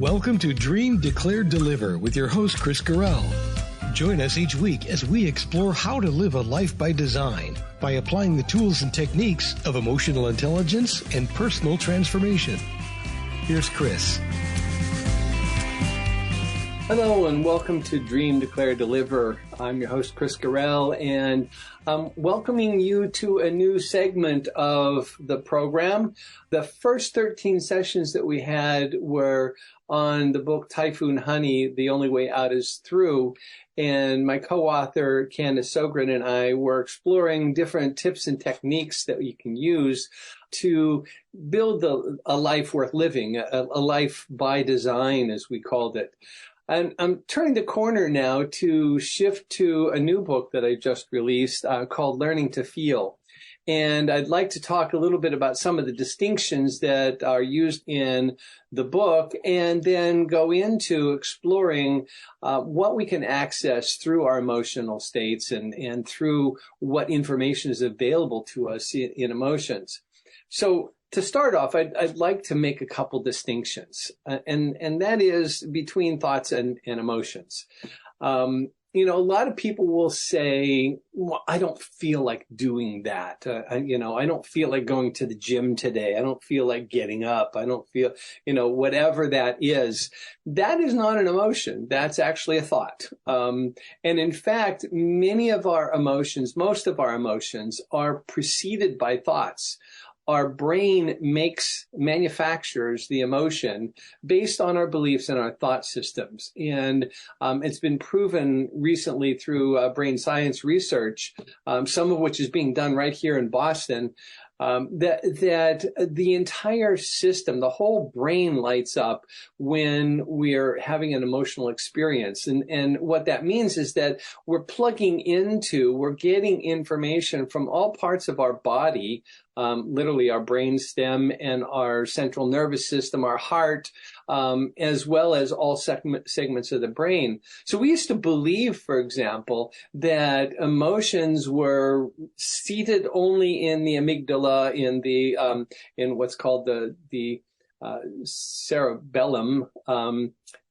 Welcome to Dream, Declare, Deliver with your host, Chris Gorell. Join us each week as we explore how to live a life by design by applying the tools and techniques of emotional intelligence and personal transformation. Here's Chris. Hello and welcome to Dream, Declare, Deliver. I'm your host, Chris Gorell, and I'm welcoming you to a new segment of the program. The first 13 sessions that we had were on the book Typhoon Honey, The Only Way Out Is Through. And my co-author, Candace Sogren, and I were exploring different tips and techniques that you can use to build a life worth living, a life by design, as we called it. And I'm turning the corner now to shift to a new book that I just released called Learning to Feel. And I'd like to talk a little bit about some of the distinctions that are used in the book and then go into exploring what we can access through our emotional states and through what information is available to us in emotions. So to start off, I'd like to make a couple distinctions, and that is between thoughts and emotions. A lot of people will say, well, I don't feel like doing that. I don't feel like going to the gym today. I don't feel like getting up. I don't feel, whatever that is. That is not an emotion. That's actually a thought. And in fact, most of our emotions are preceded by thoughts. Our brain manufactures the emotion based on our beliefs and our thought systems. And it's been proven recently through brain science research, some of which is being done right here in Boston, that the entire system, the whole brain lights up when we're having an emotional experience. And what that means is that we're getting information from all parts of our body, literally our brain stem and our central nervous system, our heart, as well as all segments of the brain. So we used to believe, for example, that emotions were seated only in the amygdala, in what's called the cerebellum,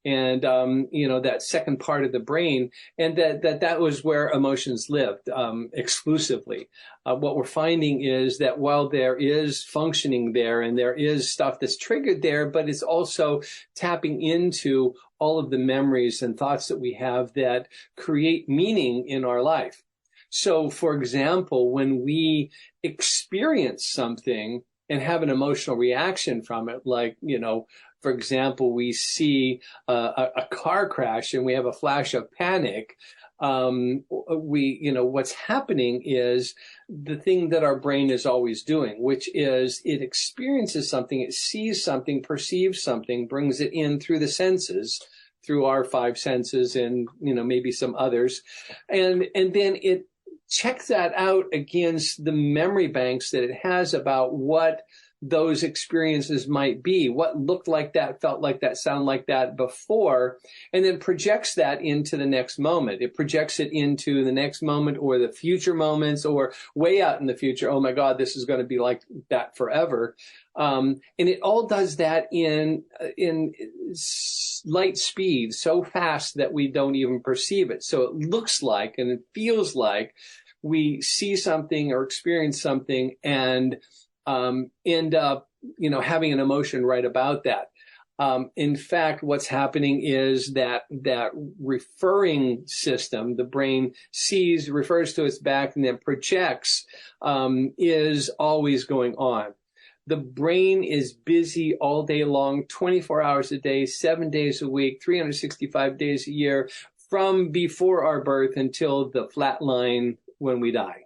that second part of the brain, and that was where emotions lived exclusively. What we're finding is that while there is functioning there and there is stuff that's triggered there, but it's also tapping into all of the memories and thoughts that we have that create meaning in our life. So, for example, when we experience something and have an emotional reaction from it, like, for example, we see a car crash and we have a flash of panic. What's happening is the thing that our brain is always doing, which is it experiences something, it sees something, perceives something, brings it in through the senses, through our five senses and, maybe some others. And then it checks that out against the memory banks that it has about what those experiences might be, what looked like that, felt like that, sound like that before, and then projects that into the next moment. It projects it into the next moment or the future moments or way out in the future. Oh my God, this is going to be like that forever. And it all does that in light speed, so fast that we don't even perceive it. So it looks like and it feels like we see something or experience something and end up, having an emotion right about that. In fact, what's happening is that referring system, the brain sees, refers to its back, and then projects, is always going on. The brain is busy all day long, 24 hours a day, 7 days a week, 365 days a year, from before our birth until the flat line when we die.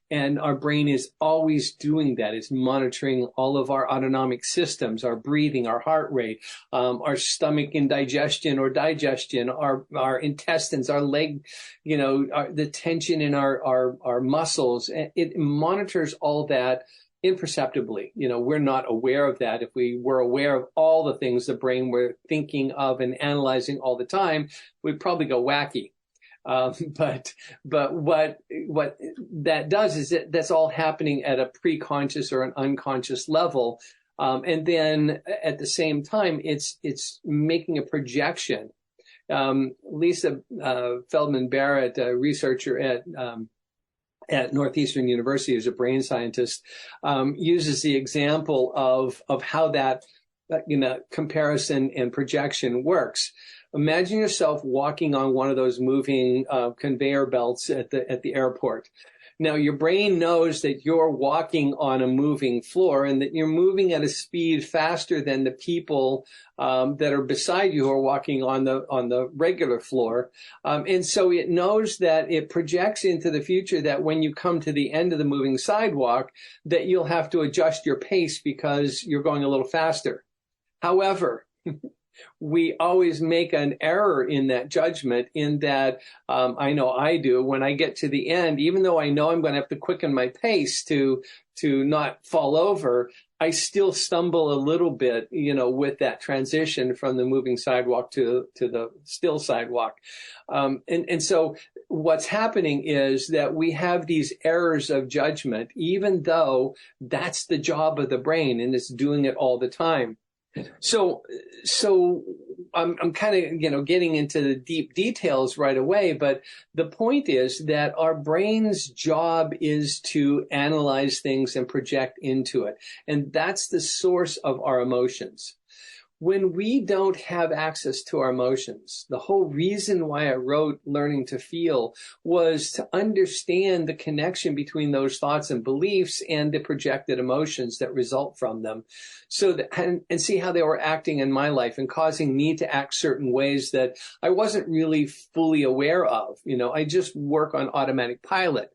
And our brain is always doing that. It's monitoring all of our autonomic systems, our breathing, our heart rate, our stomach and digestion, our intestines, our leg, the tension in our muscles. It monitors all that imperceptibly. We're not aware of that. If we were aware of all the things the brain were thinking of and analyzing all the time, we'd probably go wacky. But what that does is that's all happening at a pre-conscious or an unconscious level. And then at the same time, it's making a projection. Lisa Feldman Barrett, a researcher at Northeastern University, who's a brain scientist, uses the example of how that comparison and projection works. Imagine yourself walking on one of those moving conveyor belts at the airport. Now, your brain knows that you're walking on a moving floor and that you're moving at a speed faster than the people that are beside you who are walking on the regular floor. And so it knows that it projects into the future that when you come to the end of the moving sidewalk, that you'll have to adjust your pace because you're going a little faster. However, we always make an error in that judgment in that I know I do. When I get to the end, even though I know I'm going to have to quicken my pace to not fall over, I still stumble a little bit, with that transition from the moving sidewalk to the still sidewalk. And so what's happening is that we have these errors of judgment, even though that's the job of the brain and it's doing it all the time. So I'm kind of, getting into the deep details right away, but the point is that our brain's job is to analyze things and project into it. And that's the source of our emotions. When we don't have access to our emotions, the whole reason why I wrote Learning to Feel was to understand the connection between those thoughts and beliefs and the projected emotions that result from them. So that, and see how they were acting in my life and causing me to act certain ways that I wasn't really fully aware of. I just work on automatic pilot.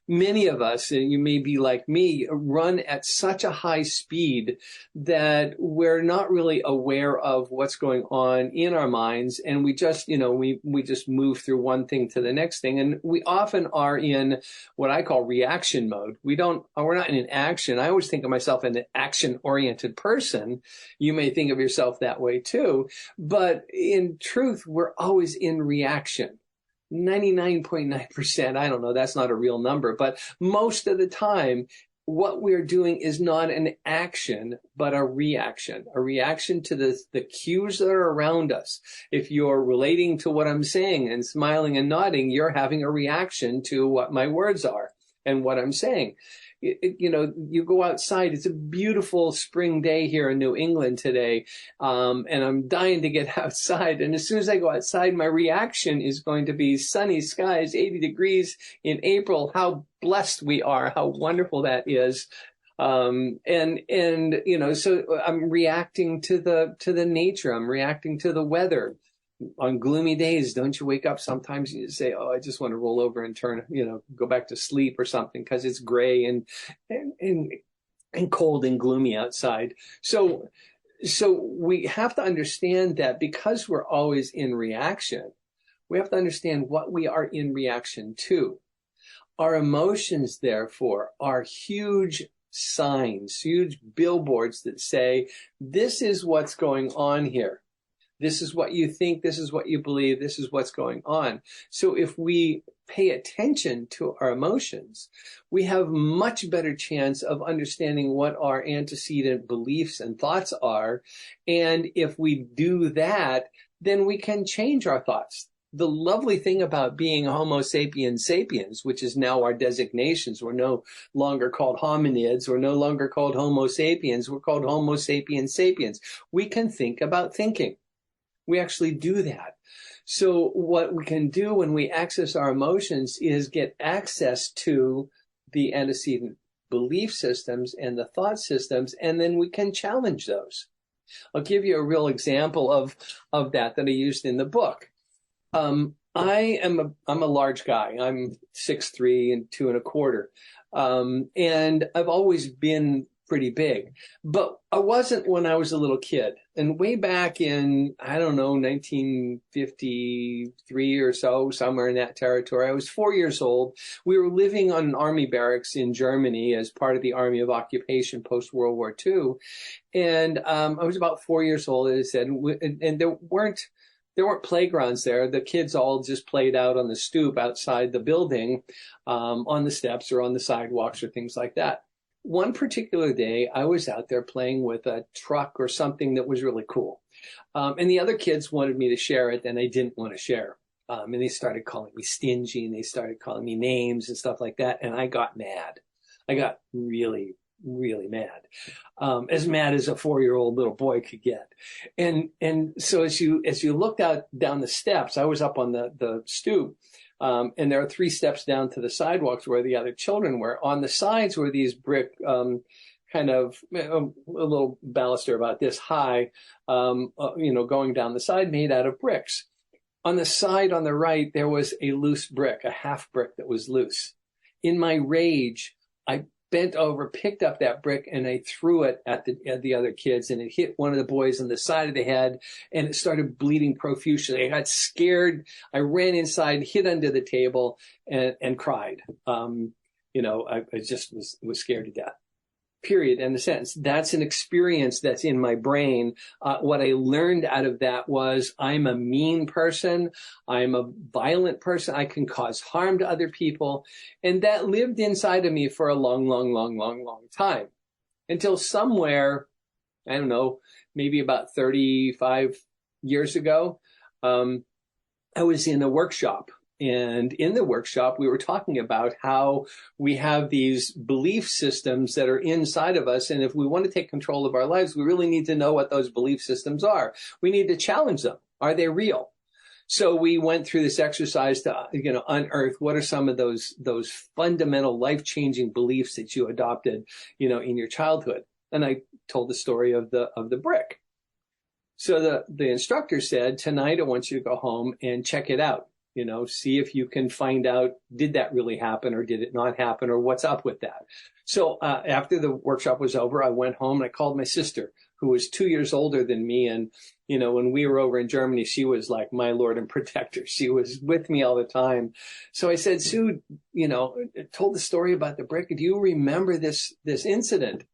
Many of us, and you may be like me, run at such a high speed that we're not really aware of what's going on in our minds. And we just, we just move through one thing to the next thing. And we often are in what I call reaction mode. we're not in action. I always think of myself as an action-oriented person. You may think of yourself that way too. But in truth, we're always in reaction. 99.9%, I don't know, that's not a real number, but most of the time, what we're doing is not an action, but a reaction to the cues that are around us. If you're relating to what I'm saying and smiling and nodding, you're having a reaction to what my words are and what I'm saying. You go outside. It's a beautiful spring day here in New England today. And I'm dying to get outside. And as soon as I go outside, my reaction is going to be sunny skies, 80 degrees in April. How blessed we are. How wonderful that is. So I'm reacting to the nature. I'm reacting to the weather. On gloomy days, don't you wake up sometimes and you say, oh, I just want to roll over and go back to sleep or something because it's gray and cold and gloomy outside. So we have to understand that because we're always in reaction, we have to understand what we are in reaction to. Our emotions, therefore, are huge signs, huge billboards that say, this is what's going on here. This is what you think. This is what you believe. This is what's going on. So if we pay attention to our emotions, we have much better chance of understanding what our antecedent beliefs and thoughts are. And if we do that, then we can change our thoughts. The lovely thing about being Homo sapiens sapiens, which is now our designations, we're no longer called hominids, we're no longer called Homo sapiens, we're called Homo sapiens sapiens. We can think about thinking. We actually do that. So what we can do when we access our emotions is get access to the antecedent belief systems and the thought systems, and then we can challenge those. I'll give you a real example of that I used in the book. I'm a large guy. I'm 6'3" and 2 1/4. And I've always been pretty big, but I wasn't when I was a little kid. And way back in, 1953 or so, somewhere in that territory, I was 4 years old. We were living on an army barracks in Germany as part of the Army of Occupation post-World War II. And I was about 4 years old, as I said, and there weren't playgrounds there. The kids all just played out on the stoop outside the building, on the steps or on the sidewalks or things like that. one particular day, I was out there playing with a truck or something that was really cool. And the other kids wanted me to share it, and I didn't want to share. And they started calling me stingy, and they started calling me names and stuff like that. And I got mad. I got really, really mad. As mad as a 4-year-old little boy could get. And so as you looked out down the steps, I was up on the stoop. And there are 3 steps down to the sidewalks where the other children were. On the sides were these brick, kind of a little baluster about this high, going down the side, made out of bricks. On the side on the right, there was a loose brick, a half brick that was loose. In my rage, I bent over, picked up that brick, and I threw it at the other kids, and it hit one of the boys on the side of the head, and it started bleeding profusely. I got scared. I ran inside, hid under the table, and cried. I just was scared to death. Period. End of sentence. That's an experience that's in my brain. What I learned out of that was I'm a mean person. I'm a violent person. I can cause harm to other people. And that lived inside of me for a long, long, long, long, long time. Until somewhere, I don't know, maybe about 35 years ago, I was in a workshop. And in the workshop, we were talking about how we have these belief systems that are inside of us. And if we want to take control of our lives, we really need to know what those belief systems are. We need to challenge them. Are they real? So we went through this exercise to, unearth what are some of those fundamental life-changing beliefs that you adopted, in your childhood. And I told the story of the brick. So the instructor said, tonight I want you to go home and check it out. See if you can find out, did that really happen or did it not happen or what's up with that? So after the workshop was over, I went home and I called my sister, who was 2 years older than me. And, when we were over in Germany, she was like my Lord and protector. She was with me all the time. So I said, Sue, told the story about the brick. Do you remember this incident?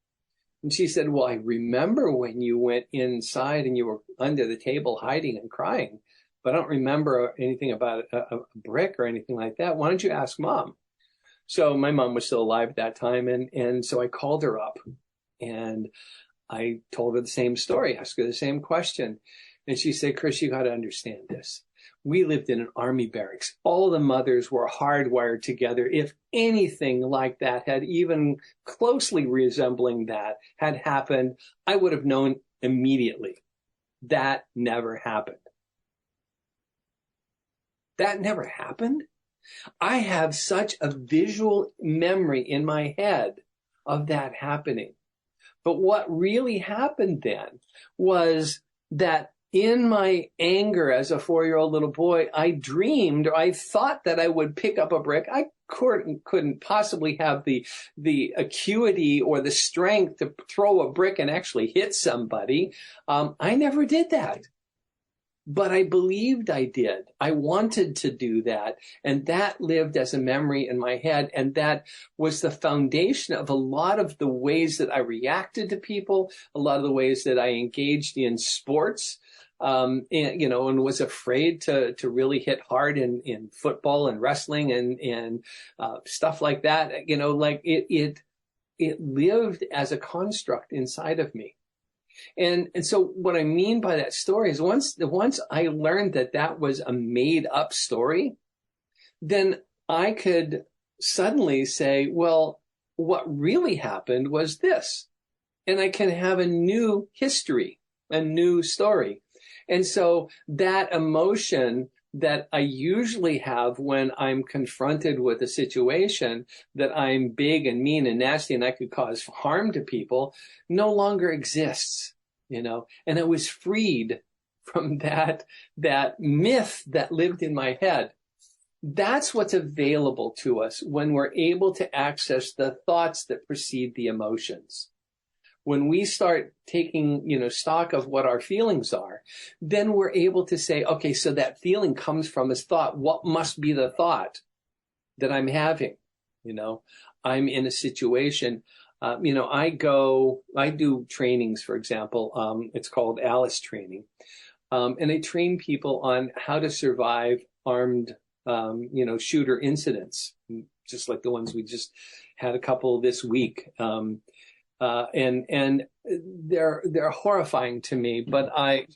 And she said, well, I remember when you went inside and you were under the table hiding and crying. But I don't remember anything about a brick or anything like that. Why don't you ask Mom? So my mom was still alive at that time. And so I called her up and I told her the same story, asked her the same question. And she said, Chris, you got to understand this. We lived in an army barracks. All the mothers were hardwired together. If anything like that had even closely resembling that had happened, I would have known immediately. That never happened. That never happened. I have such a visual memory in my head of that happening. But what really happened then was that in my anger as a 4-year-old little boy, I dreamed, or I thought that I would pick up a brick. I couldn't possibly have the acuity or the strength to throw a brick and actually hit somebody. I never did that. But I believed I did. I wanted to do that. And that lived as a memory in my head. And that was the foundation of a lot of the ways that I reacted to people, a lot of the ways that I engaged in sports, and was afraid to really hit hard in football and wrestling and stuff like that. It lived as a construct inside of me. And so what I mean by that story is once I learned that was a made up story, then I could suddenly say, well, what really happened was this. And I can have a new history, a new story. And so that emotion that I usually have when I'm confronted with a situation that I'm big and mean and nasty and I could cause harm to people no longer exists, and I was freed from that myth that lived in my head. That's what's available to us when we're able to access the thoughts that precede the emotions. When we start taking, stock of what our feelings are, then we're able to say, okay, so that feeling comes from this thought. What must be the thought that I'm having? I'm in a situation, I do trainings, for example, it's called Alice training. And I train people on how to survive armed, shooter incidents, just like the ones we just had a couple this week. And they're horrifying to me, but I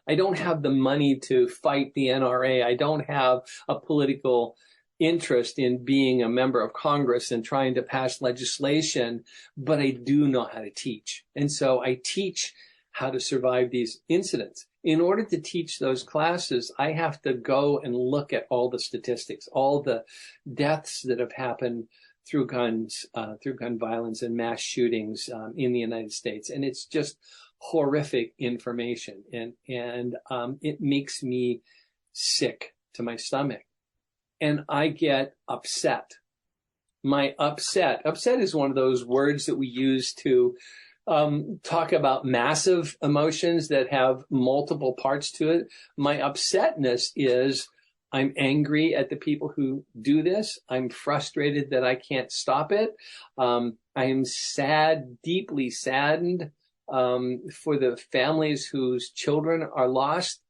don't have the money to fight the NRA. I don't have a political interest in being a member of Congress and trying to pass legislation, but I do know how to teach. And so I teach how to survive these incidents. In order to teach those classes, I have to go and look at all the statistics, all the deaths that have happened through guns, through gun violence and mass shootings in the United States. And it's just horrific information. And it makes me sick to my stomach. And I get upset. Upset is one of those words that we use to talk about massive emotions that have multiple parts to it. My upsetness is I'm angry at the people who do this. I'm frustrated that I can't stop it. I am sad, deeply saddened for the families whose children are lost.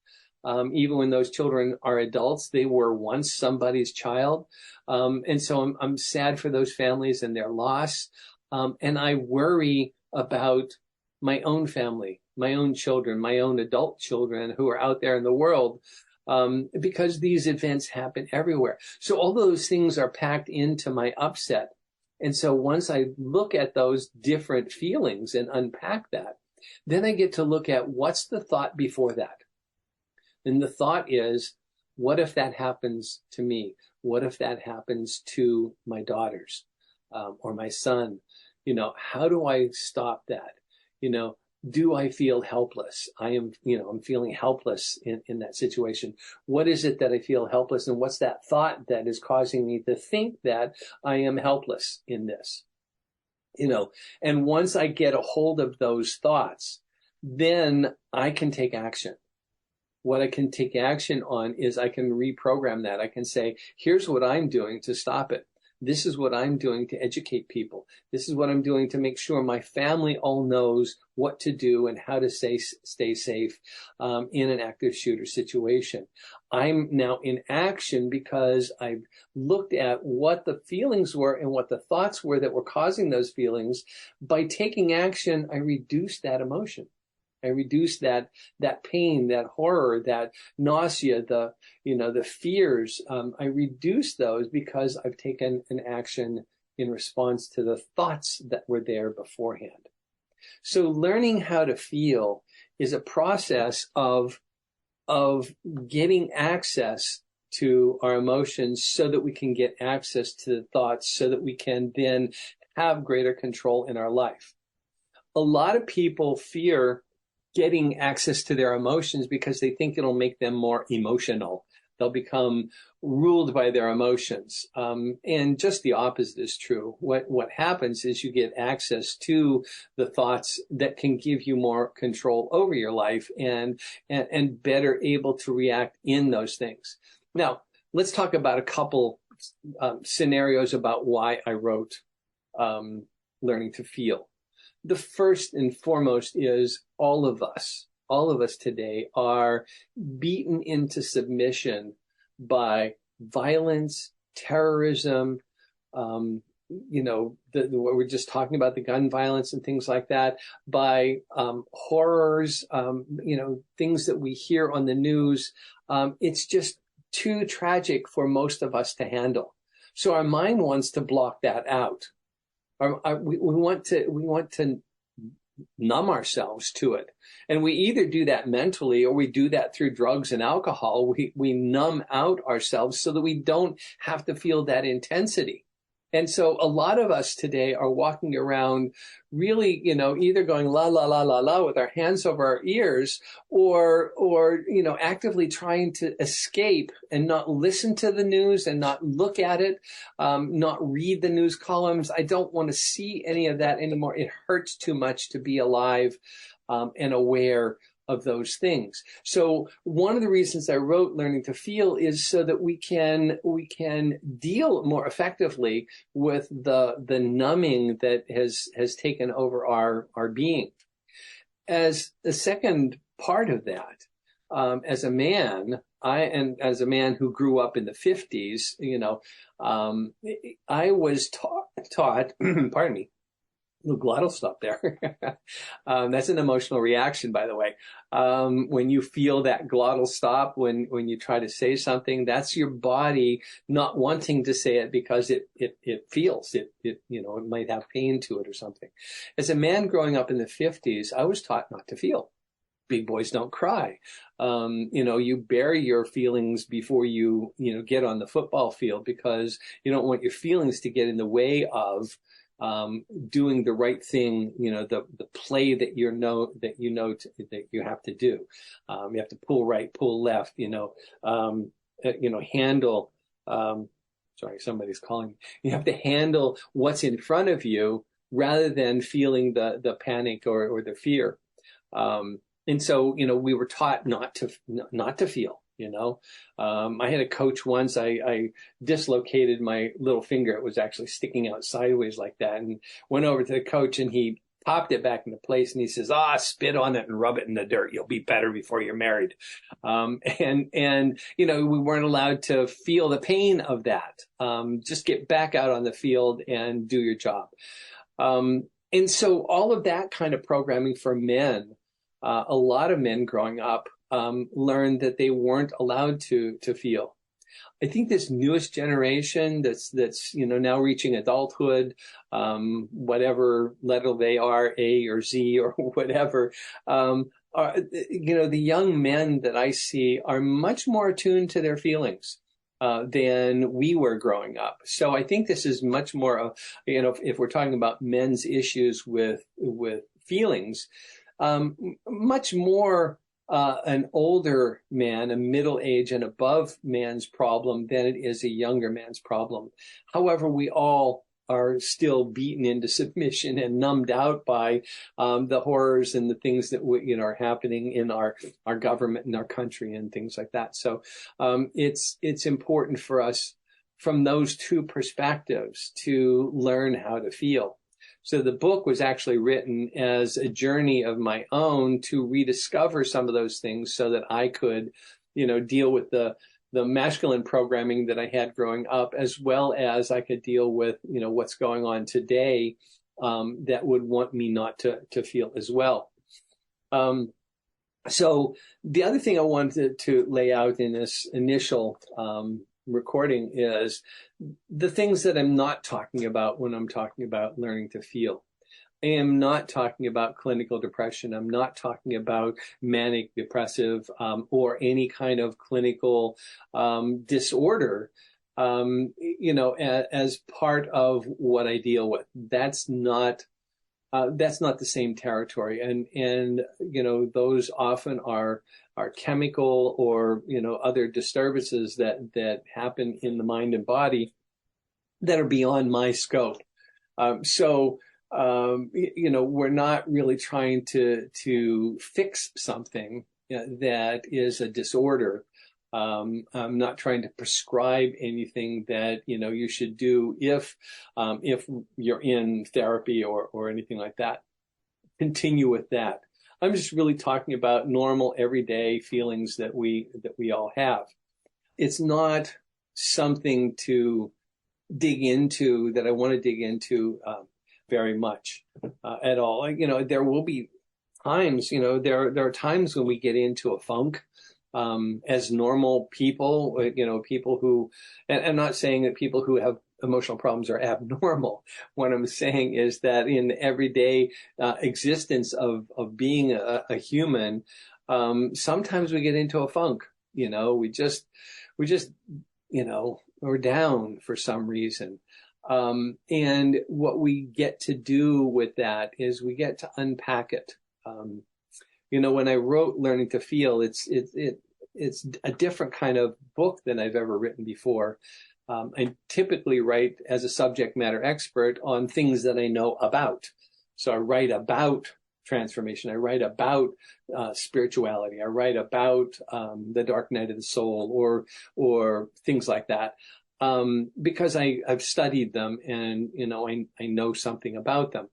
Even when those children are adults, they were once somebody's child. And so I'm sad for those families and their loss. And I worry about my own family, my own children, my own adult children who are out there in the world, because these events happen everywhere. So all those things are packed into my upset. And so once I look at those different feelings and unpack that, then I get to look at what's the thought before that. And the thought is, what if that happens to me? What if that happens to my daughters, or my son? How do I stop that? Do I feel helpless? I'm feeling helpless in that situation. What is it that I feel helpless? And what's that thought that is causing me to think that I am helpless in this? And once I get a hold of those thoughts, then I can take action. What I can take action on is I can reprogram that. I can say, here's what I'm doing to stop it. This is what I'm doing to educate people. This is what I'm doing to make sure my family all knows what to do and how to stay safe in an active shooter situation. I'm now in action because I've looked at what the feelings were and what the thoughts were that were causing those feelings. By taking action, I reduce that emotion. I reduce that pain, that horror, that nausea, the fears. I reduce those because I've taken an action in response to the thoughts that were there beforehand. So learning how to feel is a process of getting access to our emotions so that we can get access to the thoughts so that we can then have greater control in our life. A lot of people fear getting access to their emotions because they think it'll make them more emotional. They'll become ruled by their emotions. And just the opposite is true. What happens is you get access to the thoughts that can give you more control over your life and better able to react in those things. Now, let's talk about a couple scenarios about why I wrote Learning to Feel. The first and foremost is all of us today are beaten into submission by violence, terrorism, what we're just talking about, the gun violence and things like that, by horrors, things that we hear on the news. It's just too tragic for most of us to handle. So our mind wants to block that out. We want to numb ourselves to it. And we either do that mentally or we do that through drugs and alcohol. We numb out ourselves so that we don't have to feel that intensity. And so a lot of us today are walking around really, either going la, la, la, la, la with our hands over our ears or actively trying to escape and not listen to the news and not look at it, not read the news columns. I don't want to see any of that anymore. It hurts too much to be alive and aware of those things. So one of the reasons I wrote Learning to Feel is so that we can deal more effectively with the numbing that has taken over our being. As the second part of that, as a man, and as a man who grew up in the 50s, I was taught, pardon me, the glottal stop there. That's an emotional reaction, by the way. When you feel that glottal stop, when you try to say something, that's your body not wanting to say it because it feels it, it might have pain to it or something. As a man growing up in the 50s, I was taught not to feel. Big boys don't cry. You bury your feelings before you get on the football field because you don't want your feelings to get in the way of doing the right thing, the play that that you have to do. You have to pull right, pull left, handle, sorry, somebody's calling me. You have to handle what's in front of you rather than feeling the panic or the fear. And so, we were taught not to feel. I had a coach once. I dislocated my little finger. It was actually sticking out sideways like that, and went over to the coach and he popped it back into place and he says, spit on it and rub it in the dirt. You'll be better before you're married. And we weren't allowed to feel the pain of that. Just get back out on the field and do your job. And so all of that kind of programming for men, a lot of men growing up, learned that they weren't allowed to feel. I think this newest generation that's now reaching adulthood, whatever level they are, A or Z or whatever, the young men that I see are much more attuned to their feelings than we were growing up. So I think this is much more, if we're talking about men's issues with feelings, much more an older man, a middle age and above man's problem than it is a younger man's problem. However, we all are still beaten into submission and numbed out by the horrors and the things that are happening in our government and our country and things like that. So it's important for us from those two perspectives to learn how to feel. So the book was actually written as a journey of my own to rediscover some of those things so that I could, deal with the masculine programming that I had growing up, as well as I could deal with, what's going on today that would want me not to feel as well. So the other thing I wanted to lay out in this initial recording is the things that I'm not talking about when I'm talking about learning to feel. I am not talking about clinical depression. I'm not talking about manic depressive or any kind of clinical disorder, as part of what I deal with. That's not the same territory. And those often are chemical or, other disturbances that happen in the mind and body that are beyond my scope. We're not really trying to fix something that is a disorder. I'm not trying to prescribe anything that, you should do if you're in therapy or anything like that. Continue with that. I'm just really talking about normal, everyday feelings that we all have. It's not something to dig into that I want to dig into very much at all. There will be times, there are times when we get into a funk as normal people, people who, and I'm not saying that people who have emotional problems are abnormal. What I'm saying is that in the everyday existence of being a human, sometimes we get into a funk. We just we're down for some reason. And what we get to do with that is we get to unpack it. When I wrote Learning to Feel, it's a different kind of book than I've ever written before. I typically write as a subject matter expert on things that I know about. So I write about transformation. I write about spirituality. I write about the dark night of the soul or things like that. Because I've studied them and, I know something about them.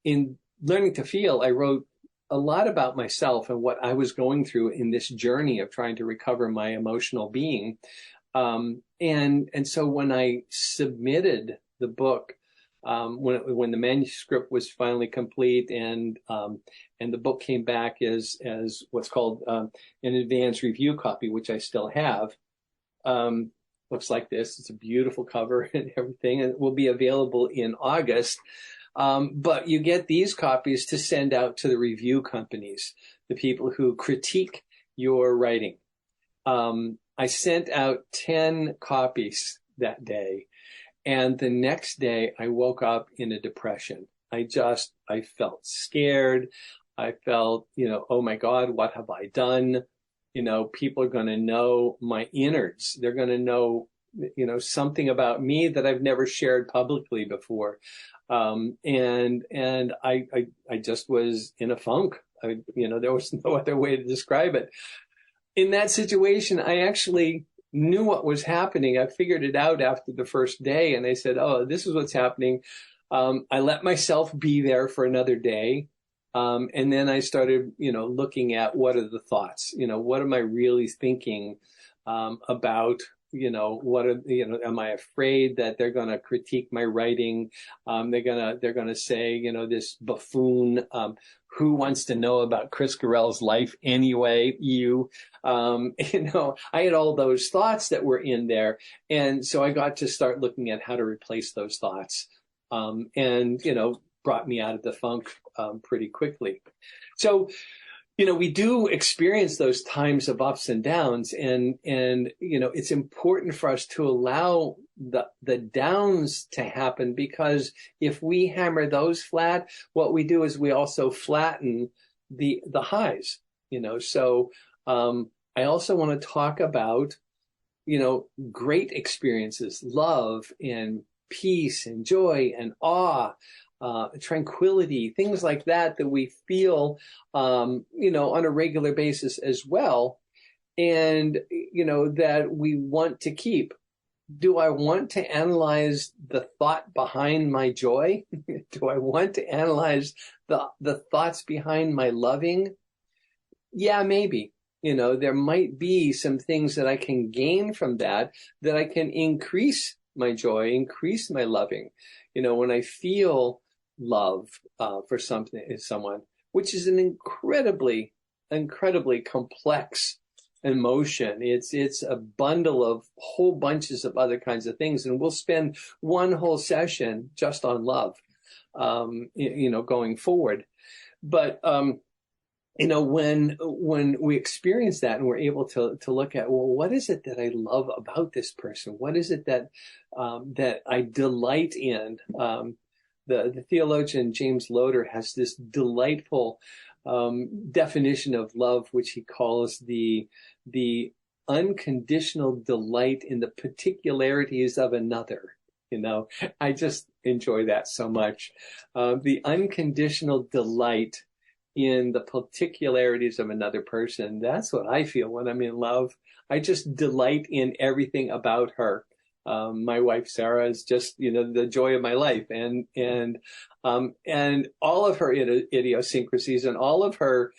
In Learning to Feel, I wrote a lot about myself and what I was going through in this journey of trying to recover my emotional being. And so when I submitted the book, when the manuscript was finally complete and the book came back as what's called an advanced review copy, which I still have, looks like this. It's a beautiful cover and everything, and it will be available in August. But you get these copies to send out to the review companies, the people who critique your writing. I sent out 10 copies that day. And the next day I woke up in a depression. I felt scared. I felt, oh my God, what have I done? People are going to know my innards. They're going to know, something about me that I've never shared publicly before. And I just was in a funk. There was no other way to describe it. In that situation, I actually knew what was happening. I figured it out after the first day, and I said, oh, this is what's happening. I let myself be there for another day. And then I started, looking at what are the thoughts, what am I really thinking, about, am I afraid that they're going to critique my writing? They're going to say, this buffoon, who wants to know about Chris Gorell's life anyway? I had all those thoughts that were in there. And so I got to start looking at how to replace those thoughts. Brought me out of the funk, pretty quickly. So, we do experience those times of ups and downs, and it's important for us to allow the downs to happen, because if we hammer those flat, what we do is we also flatten the highs. So I also want to talk about great experiences, love and peace and joy and awe. Tranquility, things like that we feel, on a regular basis as well. And, that we want to keep. Do I want to analyze the thought behind my joy? Do I want to analyze the thoughts behind my loving? Yeah, maybe. There might be some things that I can gain from that I can increase my joy, increase my loving. When I feel love for someone, which is an incredibly complex emotion. It's a bundle of whole bunches of other kinds of things, and we'll spend one whole session just on love, going forward. But when we experience that and we're able to look at, well, what is it that I love about this person? What is it that I delight in? The theologian James Loder has this delightful definition of love, which he calls the unconditional delight in the particularities of another. I just enjoy that so much. The unconditional delight in the particularities of another person. That's what I feel when I'm in love. I just delight in everything about her. My wife, Sarah, is just, the joy of my life, and all of her idiosyncrasies and all of her,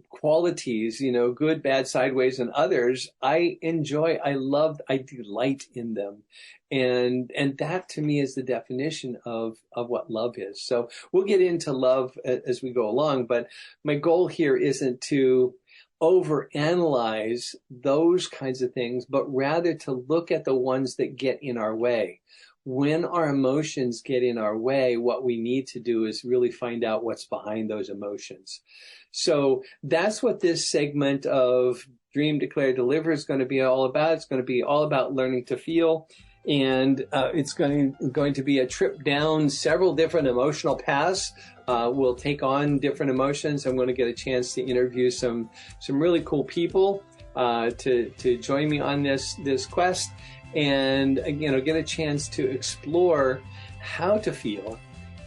qualities, good, bad, sideways, and others, I enjoy, I love, I delight in them. And that to me is the definition of what love is. So we'll get into love as we go along, but my goal here isn't to overanalyze those kinds of things, but rather to look at the ones that get in our way. When our emotions get in our way, what we need to do is really find out what's behind those emotions. So that's what this segment of Dream, Declare, Deliver is going to be all about. It's going to be all about learning to feel. And it's going to be a trip down several different emotional paths. We'll take on different emotions. I'm going to get a chance to interview some really cool people to join me on this quest, and get a chance to explore how to feel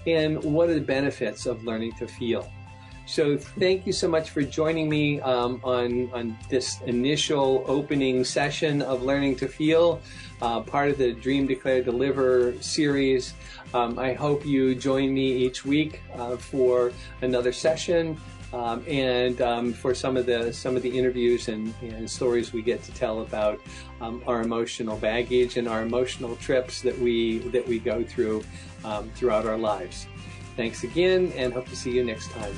and what are the benefits of learning to feel. So thank you so much for joining me on this initial opening session of Learning to Feel, part of the Dream, Declare, Deliver series. I hope you join me each week for another session. and for some of the interviews and stories we get to tell about our emotional baggage and our emotional trips that we go through throughout our lives. Thanks again, and hope to see you next time.